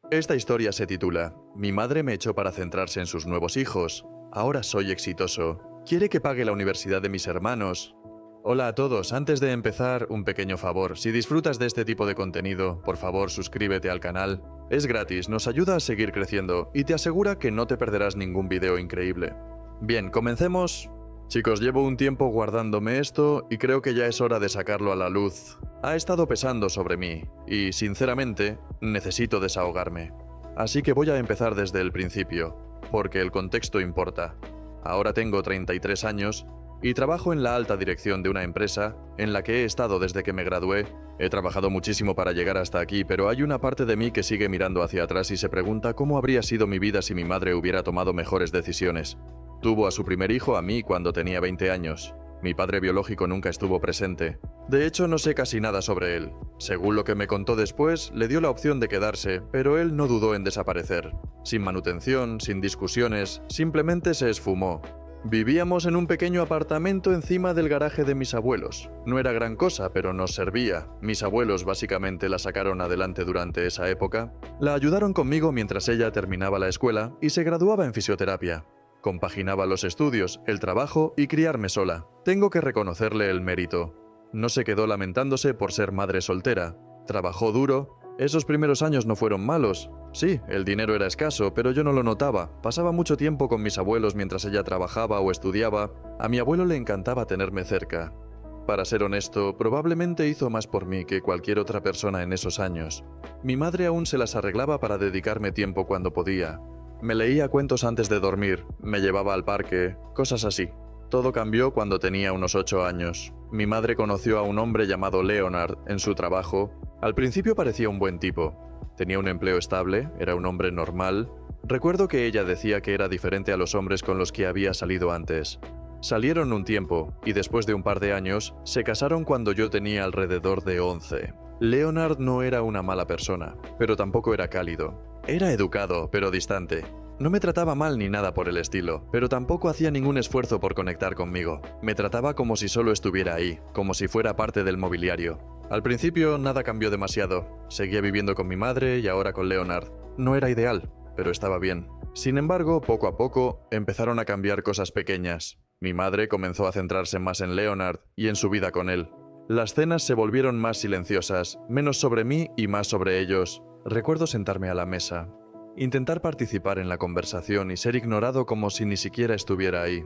Esta historia se titula Mi madre me echó para centrarse en sus nuevos hijos. Ahora soy exitoso. Quiere que pague la universidad de mis hermanos. Hola a todos, antes de empezar, un pequeño favor. Si disfrutas de este tipo de contenido, por favor suscríbete al canal. Es gratis, nos ayuda a seguir creciendo y te asegura que no te perderás ningún video increíble. Bien, comencemos. Chicos, llevo un tiempo guardándome esto y creo que ya es hora de sacarlo a la luz. Ha estado pesando sobre mí y, sinceramente, necesito desahogarme. Así que voy a empezar desde el principio, porque el contexto importa. Ahora tengo 33 años y trabajo en la alta dirección de una empresa en la que he estado desde que me gradué. He trabajado muchísimo para llegar hasta aquí, pero hay una parte de mí que sigue mirando hacia atrás y se pregunta cómo habría sido mi vida si mi madre hubiera tomado mejores decisiones. Tuvo a su primer hijo a mí cuando tenía 20 años. Mi padre biológico nunca estuvo presente. De hecho, no sé casi nada sobre él. Según lo que me contó después, le dio la opción de quedarse, pero él no dudó en desaparecer. Sin manutención, sin discusiones, simplemente se esfumó. Vivíamos en un pequeño apartamento encima del garaje de mis abuelos. No era gran cosa, pero nos servía. Mis abuelos básicamente la sacaron adelante durante esa época. La ayudaron conmigo mientras ella terminaba la escuela y se graduaba en fisioterapia. Compaginaba los estudios, el trabajo y criarme sola. Tengo que reconocerle el mérito. No se quedó lamentándose por ser madre soltera. Trabajó duro. Esos primeros años no fueron malos. Sí, el dinero era escaso, pero yo no lo notaba. Pasaba mucho tiempo con mis abuelos mientras ella trabajaba o estudiaba. A mi abuelo le encantaba tenerme cerca. Para ser honesto, probablemente hizo más por mí que cualquier otra persona en esos años. Mi madre aún se las arreglaba para dedicarme tiempo cuando podía. Me leía cuentos antes de dormir, me llevaba al parque, cosas así. Todo cambió cuando tenía unos 8 años. Mi madre conoció a un hombre llamado Leonard en su trabajo. Al principio parecía un buen tipo. Tenía un empleo estable, era un hombre normal. Recuerdo que ella decía que era diferente a los hombres con los que había salido antes. Salieron un tiempo, y después de un par de años, se casaron cuando yo tenía alrededor de 11. Leonard no era una mala persona, pero tampoco era cálido. Era educado, pero distante. No me trataba mal ni nada por el estilo, pero tampoco hacía ningún esfuerzo por conectar conmigo. Me trataba como si solo estuviera ahí, como si fuera parte del mobiliario. Al principio nada cambió demasiado. Seguía viviendo con mi madre y ahora con Leonard. No era ideal, pero estaba bien. Sin embargo, poco a poco, empezaron a cambiar cosas pequeñas. Mi madre comenzó a centrarse más en Leonard y en su vida con él. Las cenas se volvieron más silenciosas, menos sobre mí y más sobre ellos. Recuerdo sentarme a la mesa, intentar participar en la conversación y ser ignorado como si ni siquiera estuviera ahí.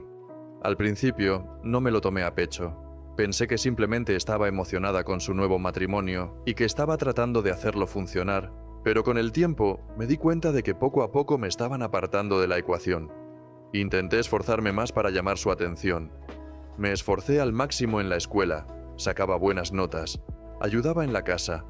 Al principio, no me lo tomé a pecho. Pensé que simplemente estaba emocionada con su nuevo matrimonio y que estaba tratando de hacerlo funcionar, pero con el tiempo me di cuenta de que poco a poco me estaban apartando de la ecuación. Intenté esforzarme más para llamar su atención. Me esforcé al máximo en la escuela, sacaba buenas notas, ayudaba en la casa.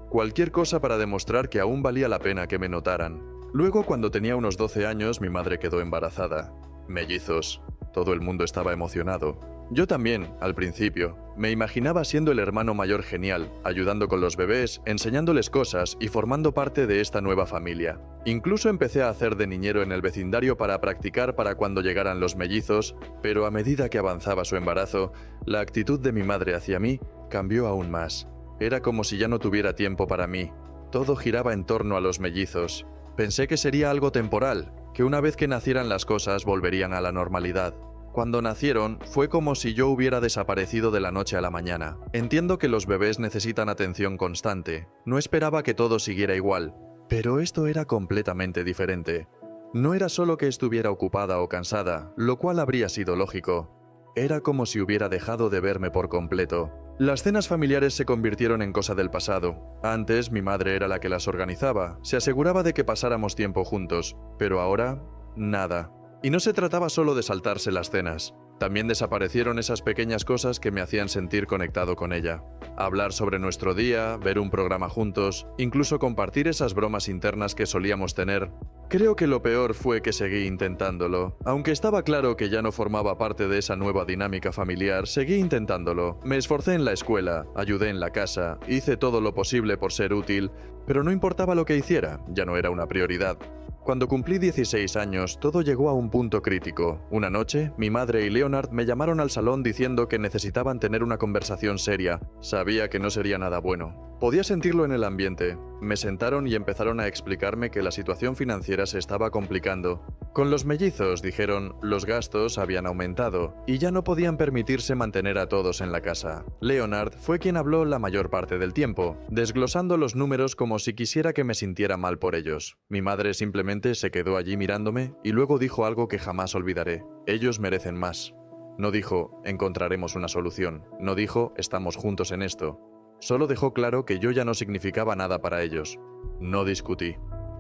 Cualquier cosa para demostrar que aún valía la pena que me notaran. Luego, cuando tenía unos 12 años, mi madre quedó embarazada. Mellizos. Todo el mundo estaba emocionado. Yo también, al principio. Me imaginaba siendo el hermano mayor genial, ayudando con los bebés, enseñándoles cosas y formando parte de esta nueva familia. Incluso empecé a hacer de niñero en el vecindario para practicar para cuando llegaran los mellizos, pero a medida que avanzaba su embarazo, la actitud de mi madre hacia mí cambió aún más. Era como si ya no tuviera tiempo para mí. Todo giraba en torno a los mellizos. Pensé que sería algo temporal, que una vez que nacieran las cosas volverían a la normalidad. Cuando nacieron, fue como si yo hubiera desaparecido de la noche a la mañana. Entiendo que los bebés necesitan atención constante. No esperaba que todo siguiera igual. Pero esto era completamente diferente. No era solo que estuviera ocupada o cansada, lo cual habría sido lógico. Era como si hubiera dejado de verme por completo. Las cenas familiares se convirtieron en cosa del pasado. Antes, mi madre era la que las organizaba, se aseguraba de que pasáramos tiempo juntos, pero ahora, nada. Y no se trataba solo de saltarse las cenas. También desaparecieron esas pequeñas cosas que me hacían sentir conectado con ella. Hablar sobre nuestro día, ver un programa juntos, incluso compartir esas bromas internas que solíamos tener. Creo que lo peor fue que seguí intentándolo. Aunque estaba claro que ya no formaba parte de esa nueva dinámica familiar, seguí intentándolo. Me esforcé en la escuela, ayudé en la casa, hice todo lo posible por ser útil, pero no importaba lo que hiciera, ya no era una prioridad. Cuando cumplí 16 años, todo llegó a un punto crítico. Una noche, mi madre y Leonard me llamaron al salón diciendo que necesitaban tener una conversación seria. Sabía que no sería nada bueno. Podía sentirlo en el ambiente. Me sentaron y empezaron a explicarme que la situación financiera se estaba complicando. Con los mellizos, dijeron, los gastos habían aumentado y ya no podían permitirse mantener a todos en la casa. Leonard fue quien habló la mayor parte del tiempo, desglosando los números como si quisiera que me sintiera mal por ellos. Mi madre simplemente se quedó allí mirándome y luego dijo algo que jamás olvidaré. Ellos merecen más. No dijo, encontraremos una solución. No dijo, estamos juntos en esto. Solo dejó claro que yo ya no significaba nada para ellos. No discutí.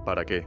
¿Para qué?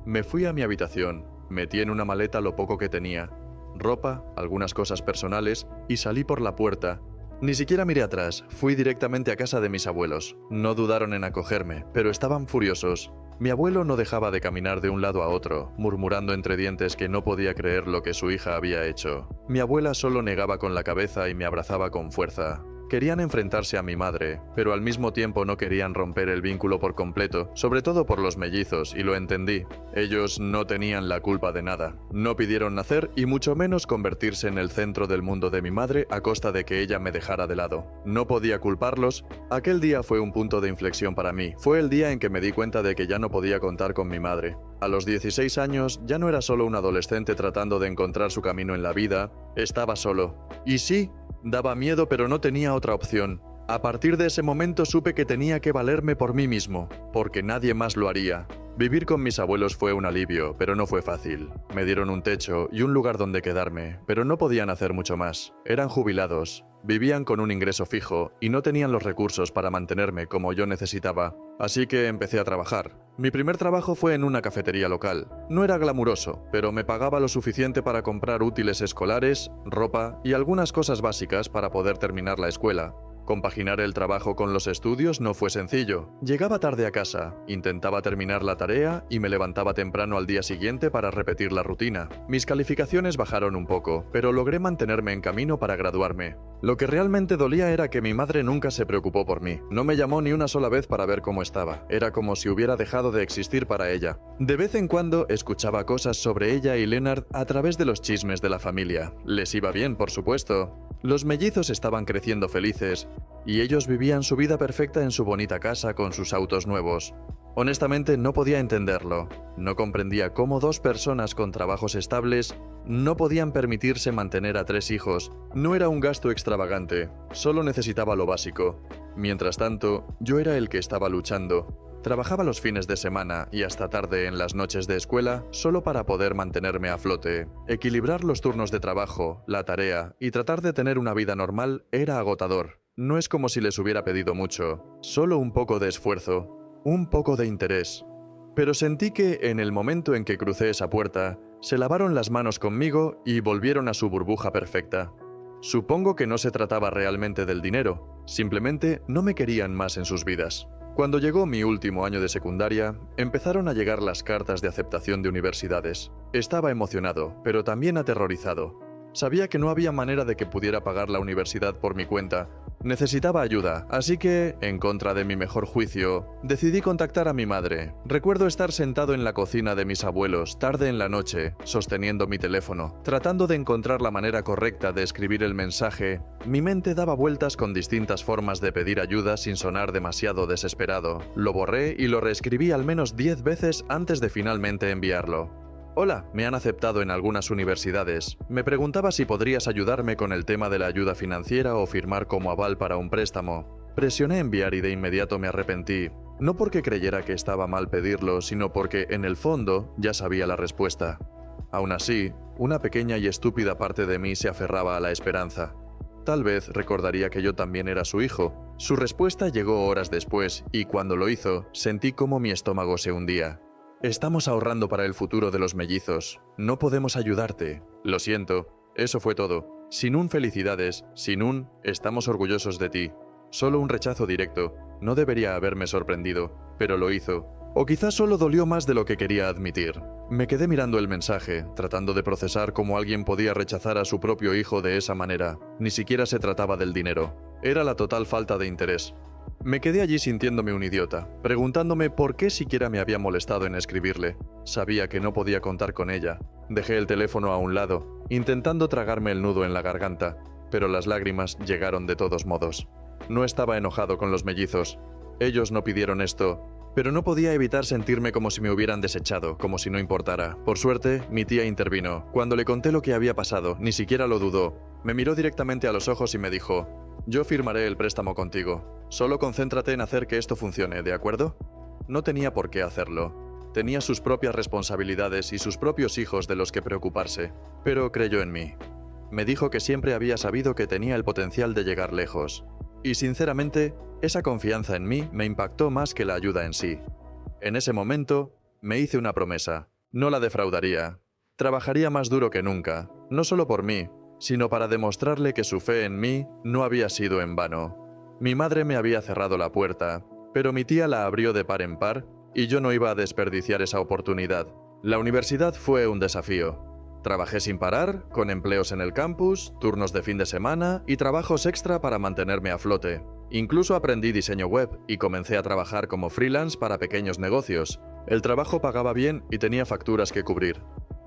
Me fui a mi habitación, metí en una maleta lo poco que tenía, ropa, algunas cosas personales, y salí por la puerta. Ni siquiera miré atrás, fui directamente a casa de mis abuelos. No dudaron en acogerme, pero estaban furiosos. Mi abuelo no dejaba de caminar de un lado a otro, murmurando entre dientes que no podía creer lo que su hija había hecho. Mi abuela solo negaba con la cabeza y me abrazaba con fuerza. Querían enfrentarse a mi madre, pero al mismo tiempo no querían romper el vínculo por completo, sobre todo por los mellizos, y lo entendí. Ellos no tenían la culpa de nada. No pidieron nacer y mucho menos convertirse en el centro del mundo de mi madre a costa de que ella me dejara de lado. No podía culparlos. Aquel día fue un punto de inflexión para mí. Fue el día en que me di cuenta de que ya no podía contar con mi madre. A los 16 años ya no era solo un adolescente tratando de encontrar su camino en la vida, estaba solo. Y sí, daba miedo, pero no tenía otra opción. A partir de ese momento supe que tenía que valerme por mí mismo, porque nadie más lo haría. Vivir con mis abuelos fue un alivio, pero no fue fácil. Me dieron un techo y un lugar donde quedarme, pero no podían hacer mucho más. Eran jubilados, vivían con un ingreso fijo y no tenían los recursos para mantenerme como yo necesitaba. Así que empecé a trabajar. Mi primer trabajo fue en una cafetería local. No era glamuroso, pero me pagaba lo suficiente para comprar útiles escolares, ropa y algunas cosas básicas para poder terminar la escuela. Compaginar el trabajo con los estudios no fue sencillo. Llegaba tarde a casa, intentaba terminar la tarea y me levantaba temprano al día siguiente para repetir la rutina. Mis calificaciones bajaron un poco, pero logré mantenerme en camino para graduarme. Lo que realmente dolía era que mi madre nunca se preocupó por mí. No me llamó ni una sola vez para ver cómo estaba. Era como si hubiera dejado de existir para ella. De vez en cuando escuchaba cosas sobre ella y Leonard a través de los chismes de la familia. Les iba bien, por supuesto. Los mellizos estaban creciendo felices, y ellos vivían su vida perfecta en su bonita casa con sus autos nuevos. Honestamente no podía entenderlo. No comprendía cómo dos personas con trabajos estables no podían permitirse mantener a 3 hijos. No era un gasto extravagante, solo necesitaba lo básico. Mientras tanto, yo era el que estaba luchando. Trabajaba los fines de semana y hasta tarde en las noches de escuela solo para poder mantenerme a flote. Equilibrar los turnos de trabajo, la tarea y tratar de tener una vida normal era agotador. No es como si les hubiera pedido mucho, solo un poco de esfuerzo, un poco de interés. Pero sentí que, en el momento en que crucé esa puerta, se lavaron las manos conmigo y volvieron a su burbuja perfecta. Supongo que no se trataba realmente del dinero, simplemente no me querían más en sus vidas. Cuando llegó mi último año de secundaria, empezaron a llegar las cartas de aceptación de universidades. Estaba emocionado, pero también aterrorizado. Sabía que no había manera de que pudiera pagar la universidad por mi cuenta. Necesitaba ayuda, así que, en contra de mi mejor juicio, decidí contactar a mi madre. Recuerdo estar sentado en la cocina de mis abuelos, tarde en la noche, sosteniendo mi teléfono, tratando de encontrar la manera correcta de escribir el mensaje. Mi mente daba vueltas con distintas formas de pedir ayuda sin sonar demasiado desesperado. Lo borré y lo reescribí al menos 10 veces antes de finalmente enviarlo. Hola, me han aceptado en algunas universidades. Me preguntaba si podrías ayudarme con el tema de la ayuda financiera o firmar como aval para un préstamo. Presioné enviar y de inmediato me arrepentí. No porque creyera que estaba mal pedirlo, sino porque, en el fondo, ya sabía la respuesta. Aún así, una pequeña y estúpida parte de mí se aferraba a la esperanza. Tal vez recordaría que yo también era su hijo. Su respuesta llegó horas después, y cuando lo hizo, sentí cómo mi estómago se hundía. Estamos ahorrando para el futuro de los mellizos. No podemos ayudarte. Lo siento. Eso fue todo. Sin un felicidades, sin un estamos orgullosos de ti. Solo un rechazo directo. No debería haberme sorprendido, pero lo hizo. O quizás solo dolió más de lo que quería admitir. Me quedé mirando el mensaje, tratando de procesar cómo alguien podía rechazar a su propio hijo de esa manera. Ni siquiera se trataba del dinero. Era la total falta de interés. Me quedé allí sintiéndome un idiota, preguntándome por qué siquiera me había molestado en escribirle. Sabía que no podía contar con ella. Dejé el teléfono a un lado, intentando tragarme el nudo en la garganta, pero las lágrimas llegaron de todos modos. No estaba enojado con los mellizos. Ellos no pidieron esto, pero no podía evitar sentirme como si me hubieran desechado, como si no importara. Por suerte, mi tía intervino. Cuando le conté lo que había pasado, ni siquiera lo dudó. Me miró directamente a los ojos y me dijo: «Yo firmaré el préstamo contigo. Solo concéntrate en hacer que esto funcione, ¿de acuerdo?». No tenía por qué hacerlo. Tenía sus propias responsabilidades y sus propios hijos de los que preocuparse, pero creyó en mí. Me dijo que siempre había sabido que tenía el potencial de llegar lejos. Y sinceramente, esa confianza en mí me impactó más que la ayuda en sí. En ese momento, me hice una promesa. No la defraudaría. Trabajaría más duro que nunca, no solo por mí, sino para demostrarle que su fe en mí no había sido en vano. Mi madre me había cerrado la puerta, pero mi tía la abrió de par en par y yo no iba a desperdiciar esa oportunidad. La universidad fue un desafío. Trabajé sin parar, con empleos en el campus, turnos de fin de semana y trabajos extra para mantenerme a flote. Incluso aprendí diseño web y comencé a trabajar como freelance para pequeños negocios. El trabajo pagaba bien y tenía facturas que cubrir.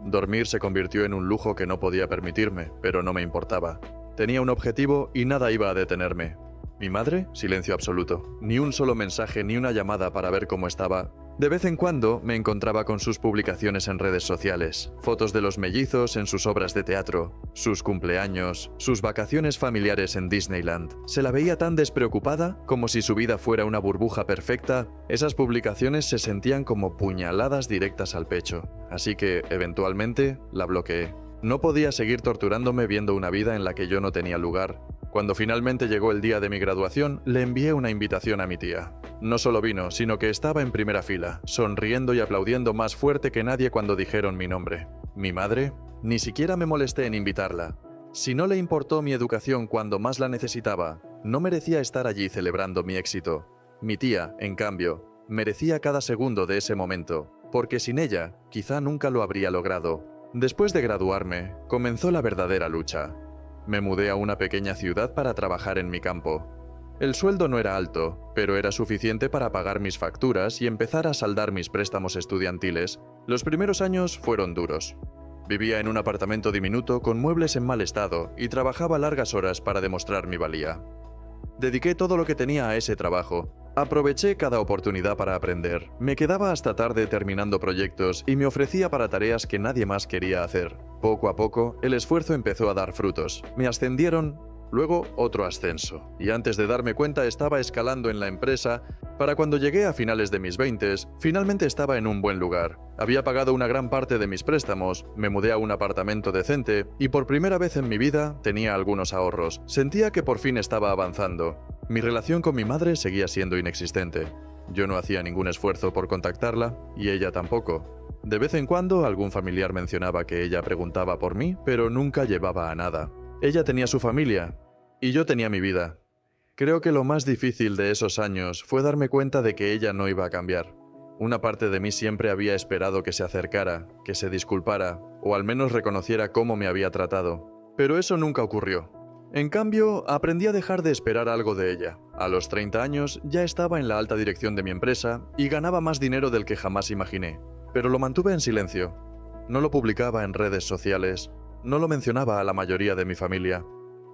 Dormir se convirtió en un lujo que no podía permitirme, pero no me importaba. Tenía un objetivo y nada iba a detenerme. Mi madre, silencio absoluto. Ni un solo mensaje ni una llamada para ver cómo estaba. De vez en cuando me encontraba con sus publicaciones en redes sociales, fotos de los mellizos en sus obras de teatro, sus cumpleaños, sus vacaciones familiares en Disneyland. Se la veía tan despreocupada, como si su vida fuera una burbuja perfecta. Esas publicaciones se sentían como puñaladas directas al pecho, así que, eventualmente, la bloqueé. No podía seguir torturándome viendo una vida en la que yo no tenía lugar. Cuando finalmente llegó el día de mi graduación, le envié una invitación a mi tía. No solo vino, sino que estaba en primera fila, sonriendo y aplaudiendo más fuerte que nadie cuando dijeron mi nombre. Mi madre, ni siquiera me molesté en invitarla. Si no le importó mi educación cuando más la necesitaba, no merecía estar allí celebrando mi éxito. Mi tía, en cambio, merecía cada segundo de ese momento, porque sin ella, quizá nunca lo habría logrado. Después de graduarme, comenzó la verdadera lucha. Me mudé a una pequeña ciudad para trabajar en mi campo. El sueldo no era alto, pero era suficiente para pagar mis facturas y empezar a saldar mis préstamos estudiantiles. Los primeros años fueron duros. Vivía en un apartamento diminuto con muebles en mal estado y trabajaba largas horas para demostrar mi valía. Dediqué todo lo que tenía a ese trabajo. Aproveché cada oportunidad para aprender. Me quedaba hasta tarde terminando proyectos y me ofrecía para tareas que nadie más quería hacer. Poco a poco, el esfuerzo empezó a dar frutos. Me ascendieron, luego otro ascenso. Y antes de darme cuenta estaba escalando en la empresa. Para cuando llegué a finales de mis 20s, finalmente estaba en un buen lugar. Había pagado una gran parte de mis préstamos, me mudé a un apartamento decente y por primera vez en mi vida tenía algunos ahorros. Sentía que por fin estaba avanzando. Mi relación con mi madre seguía siendo inexistente. Yo no hacía ningún esfuerzo por contactarla y ella tampoco. De vez en cuando algún familiar mencionaba que ella preguntaba por mí, pero nunca llevaba a nada. Ella tenía su familia y yo tenía mi vida. Creo que lo más difícil de esos años fue darme cuenta de que ella no iba a cambiar. Una parte de mí siempre había esperado que se acercara, que se disculpara, o al menos reconociera cómo me había tratado. Pero eso nunca ocurrió. En cambio, aprendí a dejar de esperar algo de ella. A los 30 años ya estaba en la alta dirección de mi empresa y ganaba más dinero del que jamás imaginé. Pero lo mantuve en silencio. No lo publicaba en redes sociales. No lo mencionaba a la mayoría de mi familia.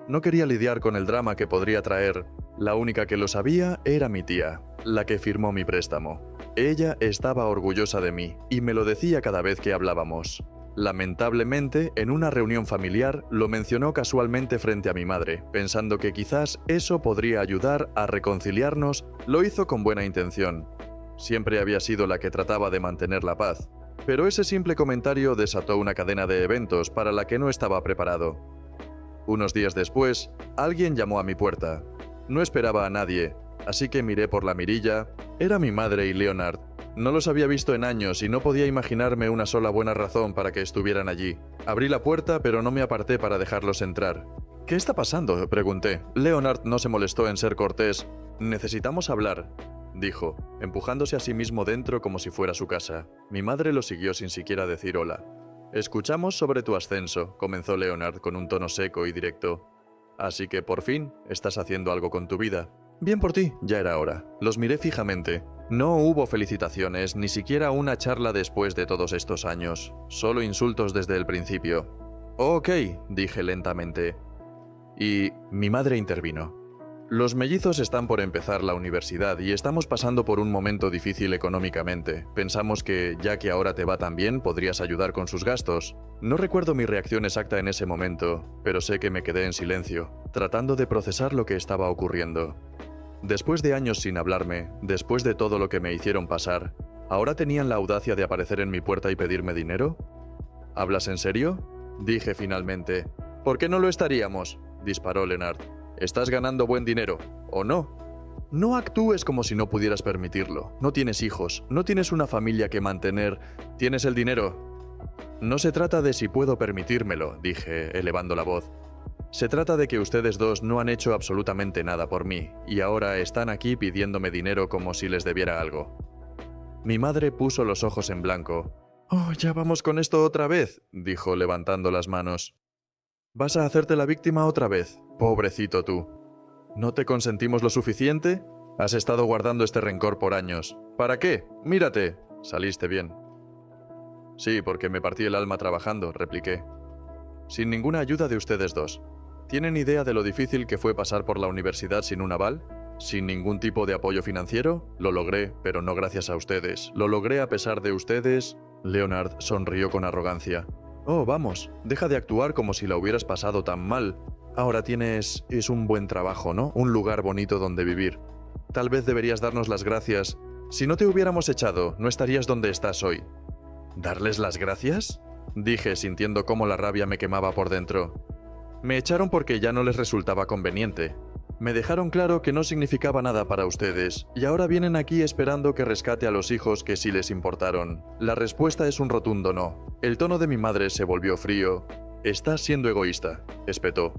No quería lidiar con el drama que podría traer. La única que lo sabía era mi tía, la que firmó mi préstamo. Ella estaba orgullosa de mí y me lo decía cada vez que hablábamos. Lamentablemente, en una reunión familiar, lo mencionó casualmente frente a mi madre, pensando que quizás eso podría ayudar a reconciliarnos. Lo hizo con buena intención. Siempre había sido la que trataba de mantener la paz. Pero ese simple comentario desató una cadena de eventos para la que no estaba preparado. Unos días después, alguien llamó a mi puerta. No esperaba a nadie, así que miré por la mirilla. Era mi madre y Leonard. No los había visto en años y no podía imaginarme una sola buena razón para que estuvieran allí. Abrí la puerta, pero no me aparté para dejarlos entrar. «¿Qué está pasando?», pregunté. Leonard no se molestó en ser cortés. «Necesitamos hablar», dijo, empujándose a sí mismo dentro como si fuera su casa. Mi madre lo siguió sin siquiera decir hola. «Escuchamos sobre tu ascenso», comenzó Leonard con un tono seco y directo. «Así que, por fin, estás haciendo algo con tu vida». «Bien por ti, ya era hora». Los miré fijamente. No hubo felicitaciones, ni siquiera una charla después de todos estos años. Solo insultos desde el principio. «Ok», dije lentamente. Y mi madre intervino. Los mellizos están por empezar la universidad y estamos pasando por un momento difícil económicamente. Pensamos que, ya que ahora te va tan bien, podrías ayudar con sus gastos. No recuerdo mi reacción exacta en ese momento, pero sé que me quedé en silencio, tratando de procesar lo que estaba ocurriendo. Después de años sin hablarme, después de todo lo que me hicieron pasar, ¿ahora tenían la audacia de aparecer en mi puerta y pedirme dinero? ¿Hablas en serio?, dije finalmente. ¿Por qué no lo estaríamos?, disparó Leonard. Estás ganando buen dinero, ¿o no? No actúes como si no pudieras permitirlo. No tienes hijos, no tienes una familia que mantener, tienes el dinero. No se trata de si puedo permitírmelo, dije, elevando la voz. Se trata de que ustedes dos no han hecho absolutamente nada por mí, y ahora están aquí pidiéndome dinero como si les debiera algo. Mi madre puso los ojos en blanco. «Oh, ya vamos con esto otra vez», dijo levantando las manos. «¿Vas a hacerte la víctima otra vez? Pobrecito tú. ¿No te consentimos lo suficiente? Has estado guardando este rencor por años. ¿Para qué? Mírate. Saliste bien». «Sí, porque me partí el alma trabajando», repliqué. «Sin ninguna ayuda de ustedes dos. ¿Tienen idea de lo difícil que fue pasar por la universidad sin un aval? ¿Sin ningún tipo de apoyo financiero? Lo logré, pero no gracias a ustedes. Lo logré a pesar de ustedes». Leonard sonrió con arrogancia. «Oh, vamos, deja de actuar como si la hubieras pasado tan mal. Ahora tienes... es un buen trabajo, ¿no? Un lugar bonito donde vivir. Tal vez deberías darnos las gracias. Si no te hubiéramos echado, no estarías donde estás hoy». ¿Darles las gracias?, dije, sintiendo cómo la rabia me quemaba por dentro. Me echaron porque ya no les resultaba conveniente. Me dejaron claro que no significaba nada para ustedes, y ahora vienen aquí esperando que rescate a los hijos que sí les importaron. La respuesta es un rotundo no. El tono de mi madre se volvió frío. «Estás siendo egoísta», espetó.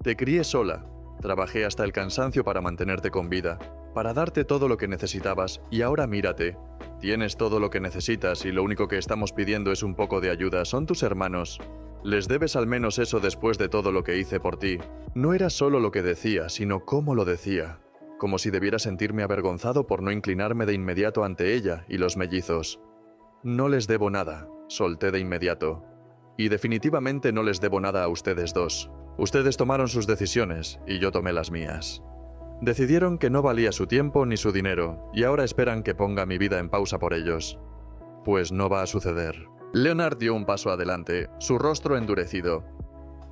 «Te crié sola. Trabajé hasta el cansancio para mantenerte con vida, para darte todo lo que necesitabas, y ahora mírate. Tienes todo lo que necesitas y lo único que estamos pidiendo es un poco de ayuda. Son tus hermanos. Les debes al menos eso después de todo lo que hice por ti». No era solo lo que decía, sino cómo lo decía. Como si debiera sentirme avergonzado por no inclinarme de inmediato ante ella y los mellizos. «No les debo nada», solté de inmediato. «Y definitivamente no les debo nada a ustedes dos. Ustedes tomaron sus decisiones y yo tomé las mías. Decidieron que no valía su tiempo ni su dinero, y ahora esperan que ponga mi vida en pausa por ellos. Pues no va a suceder». Leonard dio un paso adelante, su rostro endurecido.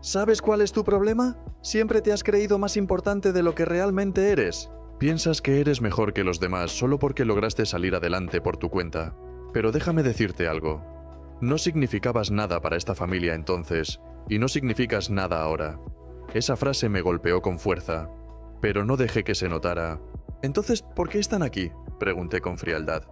«¿Sabes cuál es tu problema? Siempre te has creído más importante de lo que realmente eres. Piensas que eres mejor que los demás solo porque lograste salir adelante por tu cuenta. Pero déjame decirte algo. No significabas nada para esta familia entonces, y no significas nada ahora». Esa frase me golpeó con fuerza, pero no dejé que se notara. «Entonces, ¿por qué están aquí?», pregunté con frialdad.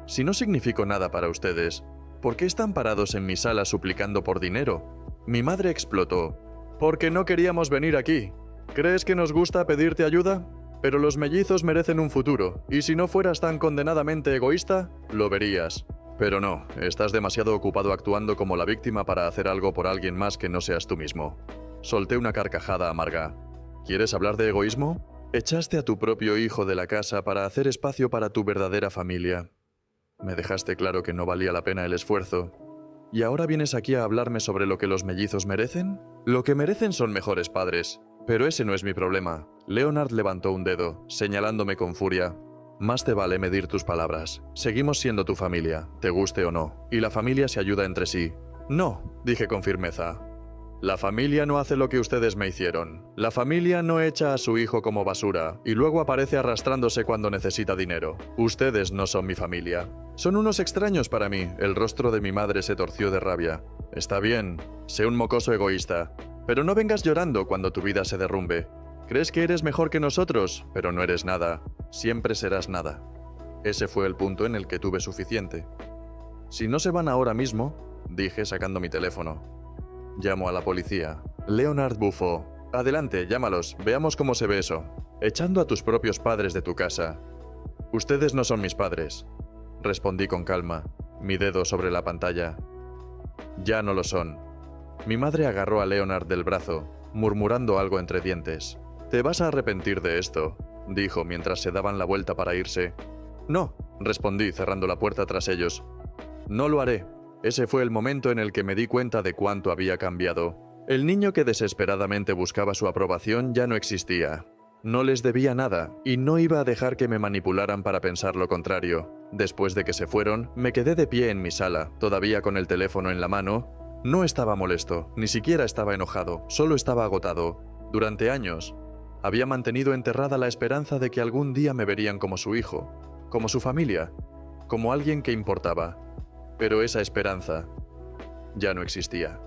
«Si no significo nada para ustedes, ¿por qué están parados en mi sala suplicando por dinero?». Mi madre explotó. «Porque no queríamos venir aquí. ¿Crees que nos gusta pedirte ayuda? Pero los mellizos merecen un futuro, y si no fueras tan condenadamente egoísta, lo verías. Pero no, estás demasiado ocupado actuando como la víctima para hacer algo por alguien más que no seas tú mismo». Solté una carcajada amarga. «¿Quieres hablar de egoísmo? Echaste a tu propio hijo de la casa para hacer espacio para tu verdadera familia. Me dejaste claro que no valía la pena el esfuerzo. ¿Y ahora vienes aquí a hablarme sobre lo que los mellizos merecen? Lo que merecen son mejores padres. Pero ese no es mi problema». Leonard levantó un dedo, señalándome con furia. «Más te vale medir tus palabras. Seguimos siendo tu familia, te guste o no, y la familia se ayuda entre sí». «No», dije con firmeza. «La familia no hace lo que ustedes me hicieron. La familia no echa a su hijo como basura y luego aparece arrastrándose cuando necesita dinero. Ustedes no son mi familia. Son unos extraños para mí». El rostro de mi madre se torció de rabia. «Está bien, sé un mocoso egoísta, pero no vengas llorando cuando tu vida se derrumbe. Crees que eres mejor que nosotros, pero no eres nada. Siempre serás nada». Ese fue el punto en el que tuve suficiente. «Si no se van ahora mismo», dije sacando mi teléfono. «Llamo a la policía». Leonard bufó. «Adelante, llámalos, veamos cómo se ve eso. Echando a tus propios padres de tu casa». «Ustedes no son mis padres», respondí con calma, mi dedo sobre la pantalla. «Ya no lo son». Mi madre agarró a Leonard del brazo, murmurando algo entre dientes. «Te vas a arrepentir de esto», dijo mientras se daban la vuelta para irse. «No», respondí cerrando la puerta tras ellos. «No lo haré». Ese fue el momento en el que me di cuenta de cuánto había cambiado. El niño que desesperadamente buscaba su aprobación ya no existía. No les debía nada y no iba a dejar que me manipularan para pensar lo contrario. Después de que se fueron, me quedé de pie en mi sala, todavía con el teléfono en la mano. No estaba molesto, ni siquiera estaba enojado, solo estaba agotado. Durante años, había mantenido enterrada la esperanza de que algún día me verían como su hijo, como su familia, como alguien que importaba. Pero esa esperanza ya no existía.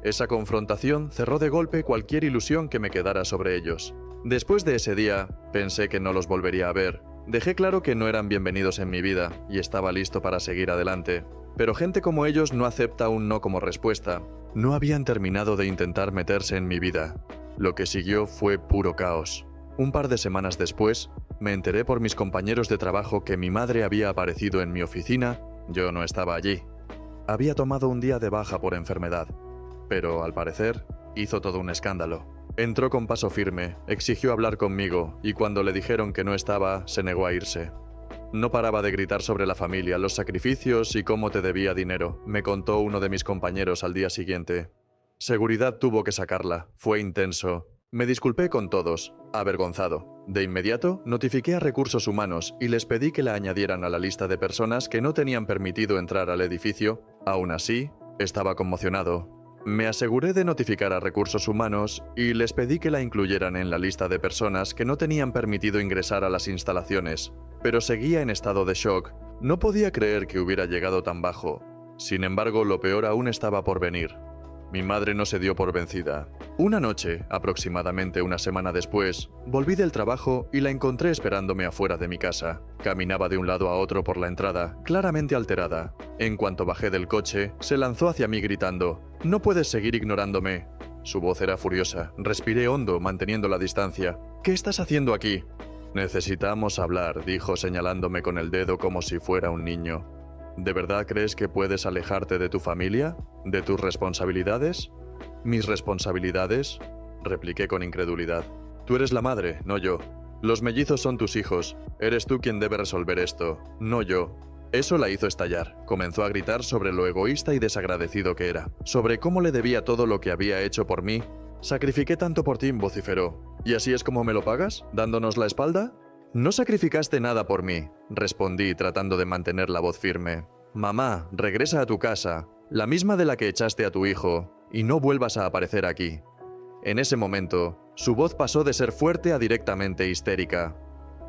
Esa confrontación cerró de golpe cualquier ilusión que me quedara sobre ellos. Después de ese día, pensé que no los volvería a ver. Dejé claro que no eran bienvenidos en mi vida y estaba listo para seguir adelante. Pero gente como ellos no acepta un no como respuesta. No habían terminado de intentar meterse en mi vida. Lo que siguió fue puro caos. Un par de semanas después, me enteré por mis compañeros de trabajo que mi madre había aparecido en mi oficina. Yo no estaba allí. Había tomado un día de baja por enfermedad, pero al parecer hizo todo un escándalo. Entró con paso firme, exigió hablar conmigo y cuando le dijeron que no estaba, se negó a irse. No paraba de gritar sobre la familia, los sacrificios y cómo te debía dinero, me contó uno de mis compañeros al día siguiente. Seguridad tuvo que sacarla, fue intenso. Me disculpé con todos, avergonzado. De inmediato, notifiqué a Recursos Humanos y les pedí que la añadieran a la lista de personas que no tenían permitido entrar al edificio. Aún así, estaba conmocionado. Me aseguré de notificar a Recursos Humanos y les pedí que la incluyeran en la lista de personas que no tenían permitido ingresar a las instalaciones, pero seguía en estado de shock. No podía creer que hubiera llegado tan bajo. Sin embargo, lo peor aún estaba por venir. Mi madre no se dio por vencida. Una noche, aproximadamente una semana después, volví del trabajo y la encontré esperándome afuera de mi casa. Caminaba de un lado a otro por la entrada, claramente alterada. En cuanto bajé del coche, se lanzó hacia mí gritando: «No puedes seguir ignorándome». Su voz era furiosa. Respiré hondo, manteniendo la distancia. «¿Qué estás haciendo aquí?» «Necesitamos hablar», dijo señalándome con el dedo como si fuera un niño. ¿De verdad crees que puedes alejarte de tu familia? ¿De tus responsabilidades? ¿Mis responsabilidades?, repliqué con incredulidad. Tú eres la madre, no yo. Los mellizos son tus hijos. Eres tú quien debe resolver esto, no yo. Eso la hizo estallar. Comenzó a gritar sobre lo egoísta y desagradecido que era, sobre cómo le debía todo lo que había hecho por mí. «Sacrifiqué tanto por ti», vociferó. «¿Y así es como me lo pagas? ¿Dándonos la espalda?» «No sacrificaste nada por mí», respondí tratando de mantener la voz firme. «Mamá, regresa a tu casa, la misma de la que echaste a tu hijo, y no vuelvas a aparecer aquí». En ese momento, su voz pasó de ser fuerte a directamente histérica.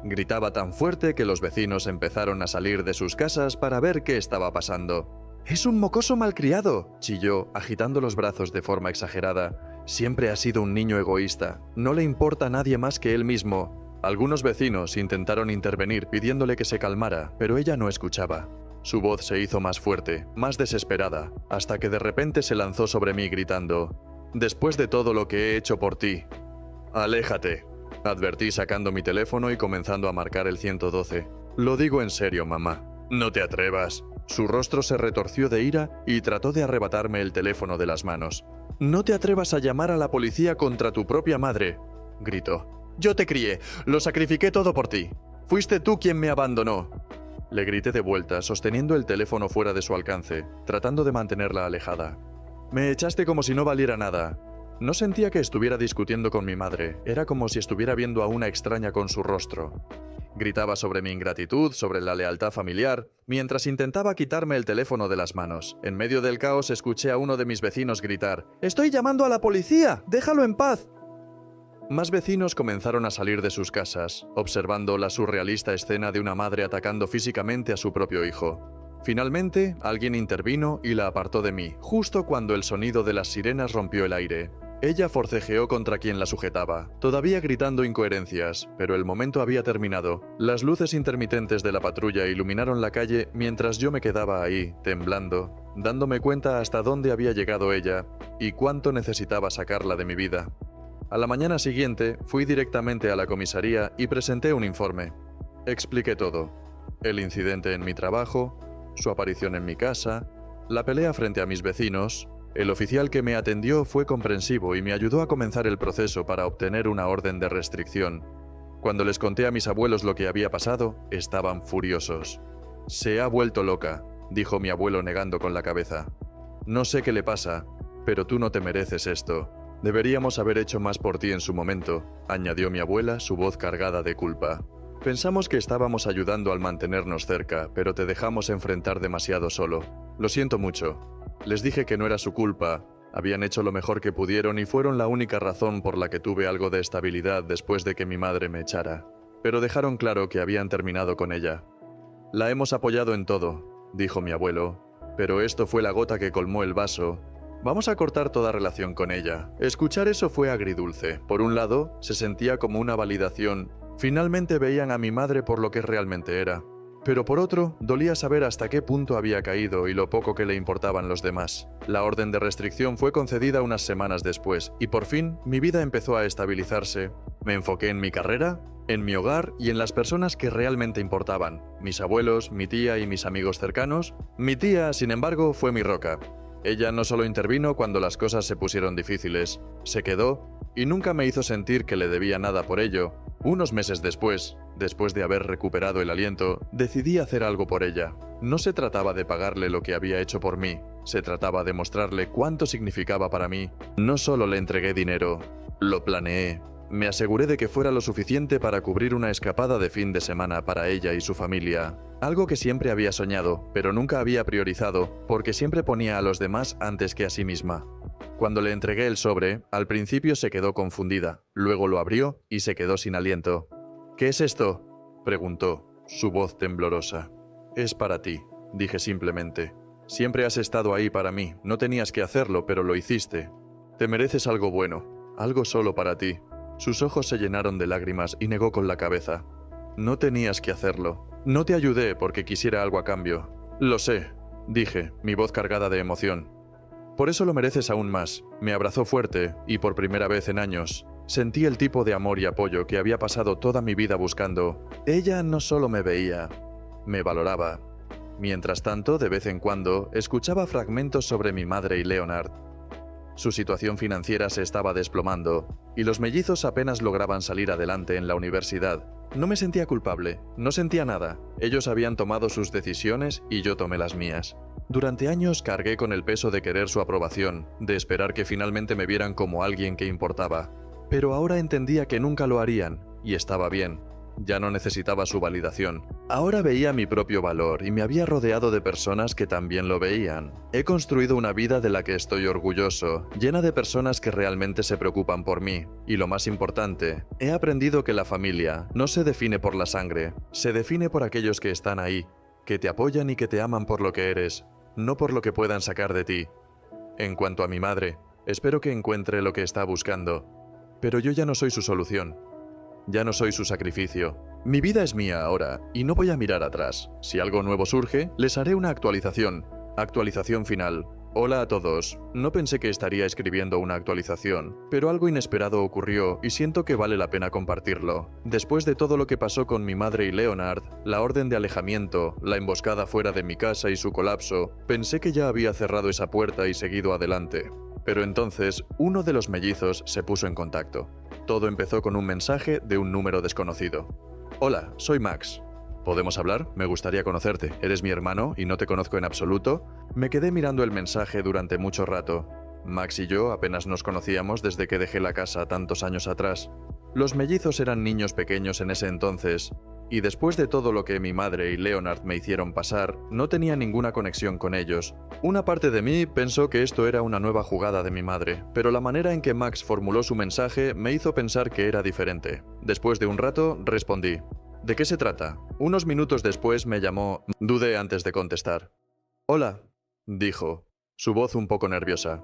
Gritaba tan fuerte que los vecinos empezaron a salir de sus casas para ver qué estaba pasando. «¡Es un mocoso malcriado!», chilló, agitando los brazos de forma exagerada. «Siempre ha sido un niño egoísta, no le importa a nadie más que él mismo». Algunos vecinos intentaron intervenir pidiéndole que se calmara, pero ella no escuchaba. Su voz se hizo más fuerte, más desesperada, hasta que de repente se lanzó sobre mí gritando: «Después de todo lo que he hecho por ti, aléjate», advertí sacando mi teléfono y comenzando a marcar el 112. «Lo digo en serio, mamá. No te atrevas». Su rostro se retorció de ira y trató de arrebatarme el teléfono de las manos. «No te atrevas a llamar a la policía contra tu propia madre», gritó. «Yo te crié, lo sacrifiqué todo por ti. Fuiste tú quien me abandonó». Le grité de vuelta, sosteniendo el teléfono fuera de su alcance, tratando de mantenerla alejada. «Me echaste como si no valiera nada». No sentía que estuviera discutiendo con mi madre, era como si estuviera viendo a una extraña con su rostro. Gritaba sobre mi ingratitud, sobre la lealtad familiar, mientras intentaba quitarme el teléfono de las manos. En medio del caos escuché a uno de mis vecinos gritar: «¡Estoy llamando a la policía! ¡Déjalo en paz!». Más vecinos comenzaron a salir de sus casas, observando la surrealista escena de una madre atacando físicamente a su propio hijo. Finalmente, alguien intervino y la apartó de mí, justo cuando el sonido de las sirenas rompió el aire. Ella forcejeó contra quien la sujetaba, todavía gritando incoherencias, pero el momento había terminado. Las luces intermitentes de la patrulla iluminaron la calle mientras yo me quedaba ahí, temblando, dándome cuenta hasta dónde había llegado ella y cuánto necesitaba sacarla de mi vida. A la mañana siguiente, fui directamente a la comisaría y presenté un informe. Expliqué todo: el incidente en mi trabajo, su aparición en mi casa, la pelea frente a mis vecinos. El oficial que me atendió fue comprensivo y me ayudó a comenzar el proceso para obtener una orden de restricción. Cuando les conté a mis abuelos lo que había pasado, estaban furiosos. «Se ha vuelto loca», dijo mi abuelo negando con la cabeza. «No sé qué le pasa, pero tú no te mereces esto». Deberíamos haber hecho más por ti en su momento, añadió mi abuela, su voz cargada de culpa. Pensamos que estábamos ayudando al mantenernos cerca, pero te dejamos enfrentar demasiado solo. Lo siento mucho. Les dije que no era su culpa. Habían hecho lo mejor que pudieron y fueron la única razón por la que tuve algo de estabilidad después de que mi madre me echara. Pero dejaron claro que habían terminado con ella. La hemos apoyado en todo, dijo mi abuelo, pero esto fue la gota que colmó el vaso. Vamos a cortar toda relación con ella. Escuchar eso fue agridulce. Por un lado, se sentía como una validación. Finalmente veían a mi madre por lo que realmente era. Pero por otro, dolía saber hasta qué punto había caído y lo poco que le importaban los demás. La orden de restricción fue concedida unas semanas después, y por fin mi vida empezó a estabilizarse. Me enfoqué en mi carrera, en mi hogar y en las personas que realmente importaban. Mis abuelos, mi tía y mis amigos cercanos. Mi tía, sin embargo, fue mi roca. Ella no solo intervino cuando las cosas se pusieron difíciles, se quedó y nunca me hizo sentir que le debía nada por ello. Unos meses después de haber recuperado el aliento, decidí hacer algo por ella. No se trataba de pagarle lo que había hecho por mí, se trataba de mostrarle cuánto significaba para mí. No solo le entregué dinero, lo planeé. Me aseguré de que fuera lo suficiente para cubrir una escapada de fin de semana para ella y su familia. Algo que siempre había soñado, pero nunca había priorizado, porque siempre ponía a los demás antes que a sí misma. Cuando le entregué el sobre, al principio se quedó confundida, luego lo abrió y se quedó sin aliento. «¿Qué es esto?», preguntó, su voz temblorosa. «Es para ti», dije simplemente. «Siempre has estado ahí para mí, no tenías que hacerlo, pero lo hiciste. Te mereces algo bueno, algo solo para ti». Sus ojos se llenaron de lágrimas y negó con la cabeza. «No tenías que hacerlo. No te ayudé porque quisiera algo a cambio». «Lo sé», dije, mi voz cargada de emoción. «Por eso lo mereces aún más». Me abrazó fuerte y por primera vez en años sentí el tipo de amor y apoyo que había pasado toda mi vida buscando. Ella no solo me veía, me valoraba. Mientras tanto, de vez en cuando, escuchaba fragmentos sobre mi madre y Leonard. Su situación financiera se estaba desplomando, y los mellizos apenas lograban salir adelante en la universidad. No me sentía culpable, no sentía nada. Ellos habían tomado sus decisiones y yo tomé las mías. Durante años cargué con el peso de querer su aprobación, de esperar que finalmente me vieran como alguien que importaba. Pero ahora entendía que nunca lo harían, y estaba bien. Ya no necesitaba su validación. Ahora veía mi propio valor y me había rodeado de personas que también lo veían. He construido una vida de la que estoy orgulloso, llena de personas que realmente se preocupan por mí. Y lo más importante, he aprendido que la familia no se define por la sangre, se define por aquellos que están ahí, que te apoyan y que te aman por lo que eres, no por lo que puedan sacar de ti. En cuanto a mi madre, espero que encuentre lo que está buscando. Pero yo ya no soy su solución. Ya no soy su sacrificio. Mi vida es mía ahora, y no voy a mirar atrás. Si algo nuevo surge, les haré una actualización. Actualización final. Hola a todos. No pensé que estaría escribiendo una actualización, pero algo inesperado ocurrió y siento que vale la pena compartirlo. Después de todo lo que pasó con mi madre y Leonard, la orden de alejamiento, la emboscada fuera de mi casa y su colapso, pensé que ya había cerrado esa puerta y seguido adelante. Pero entonces, uno de los mellizos se puso en contacto. Todo empezó con un mensaje de un número desconocido. «Hola, soy Max. ¿Podemos hablar? Me gustaría conocerte. ¿Eres mi hermano y no te conozco en absoluto?» Me quedé mirando el mensaje durante mucho rato. Max y yo apenas nos conocíamos desde que dejé la casa tantos años atrás. Los mellizos eran niños pequeños en ese entonces, y después de todo lo que mi madre y Leonard me hicieron pasar, no tenía ninguna conexión con ellos. Una parte de mí pensó que esto era una nueva jugada de mi madre, pero la manera en que Max formuló su mensaje me hizo pensar que era diferente. Después de un rato, respondí. «¿De qué se trata?». Unos minutos después me llamó. Dudé antes de contestar. «Hola», dijo, su voz un poco nerviosa.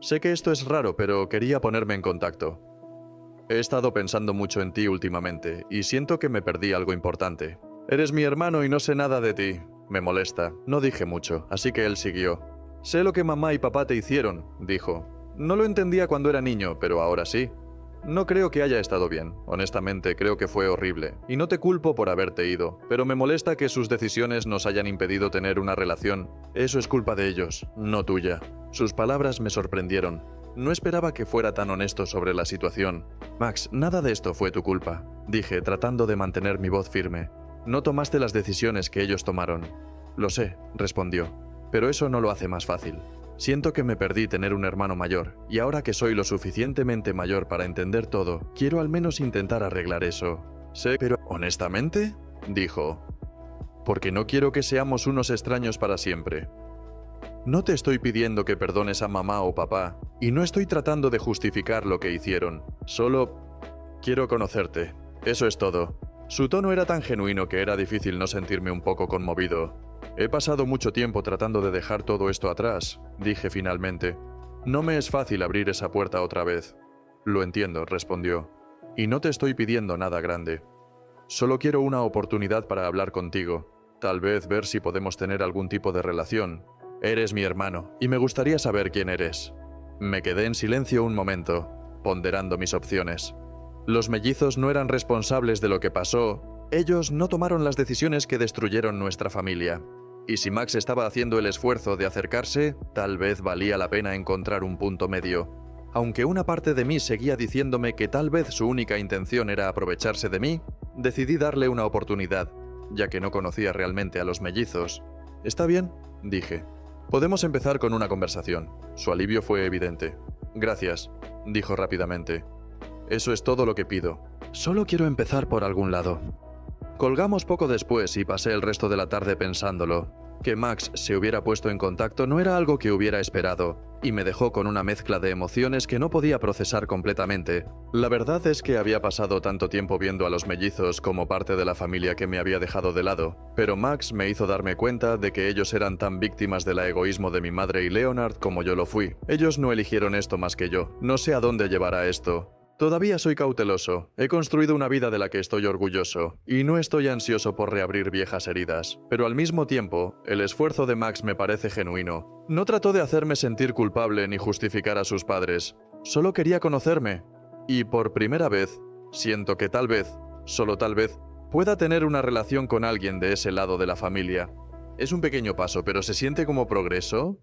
«Sé que esto es raro, pero quería ponerme en contacto. He estado pensando mucho en ti últimamente, y siento que me perdí algo importante. Eres mi hermano y no sé nada de ti. Me molesta». No dije mucho, así que él siguió. «Sé lo que mamá y papá te hicieron», dijo. «No lo entendía cuando era niño, pero ahora sí. No creo que haya estado bien. Honestamente, creo que fue horrible. Y no te culpo por haberte ido, pero me molesta que sus decisiones nos hayan impedido tener una relación. Eso es culpa de ellos, no tuya». Sus palabras me sorprendieron. No esperaba que fuera tan honesto sobre la situación. «Max, nada de esto fue tu culpa», dije, tratando de mantener mi voz firme. «No tomaste las decisiones que ellos tomaron». «Lo sé», respondió, «pero eso no lo hace más fácil». Siento que me perdí tener un hermano mayor, y ahora que soy lo suficientemente mayor para entender todo, quiero al menos intentar arreglar eso. Sé, pero honestamente, dijo, porque no quiero que seamos unos extraños para siempre. No te estoy pidiendo que perdones a mamá o papá, y no estoy tratando de justificar lo que hicieron. Solo quiero conocerte. Eso es todo. Su tono era tan genuino que era difícil no sentirme un poco conmovido. He pasado mucho tiempo tratando de dejar todo esto atrás, dije finalmente. No me es fácil abrir esa puerta otra vez. Lo entiendo, respondió. Y no te estoy pidiendo nada grande. Solo quiero una oportunidad para hablar contigo. Tal vez ver si podemos tener algún tipo de relación. Eres mi hermano, y me gustaría saber quién eres. Me quedé en silencio un momento, ponderando mis opciones. Los mellizos no eran responsables de lo que pasó. Ellos no tomaron las decisiones que destruyeron nuestra familia. Y si Max estaba haciendo el esfuerzo de acercarse, tal vez valía la pena encontrar un punto medio. Aunque una parte de mí seguía diciéndome que tal vez su única intención era aprovecharse de mí, decidí darle una oportunidad, ya que no conocía realmente a los mellizos. «Está bien», dije. «Podemos empezar con una conversación». Su alivio fue evidente. «Gracias», dijo rápidamente. «Eso es todo lo que pido. Solo quiero empezar por algún lado». Colgamos poco después y pasé el resto de la tarde pensándolo. Que Max se hubiera puesto en contacto no era algo que hubiera esperado, y me dejó con una mezcla de emociones que no podía procesar completamente. La verdad es que había pasado tanto tiempo viendo a los mellizos como parte de la familia que me había dejado de lado, pero Max me hizo darme cuenta de que ellos eran tan víctimas del egoísmo de mi madre y Leonard como yo lo fui. Ellos no eligieron esto más que yo. No sé a dónde llevará esto. Todavía soy cauteloso, he construido una vida de la que estoy orgulloso, y no estoy ansioso por reabrir viejas heridas, pero al mismo tiempo, el esfuerzo de Max me parece genuino. No trató de hacerme sentir culpable ni justificar a sus padres, solo quería conocerme. Y por primera vez, siento que tal vez, solo tal vez, pueda tener una relación con alguien de ese lado de la familia. Es un pequeño paso, pero ¿se siente como progreso?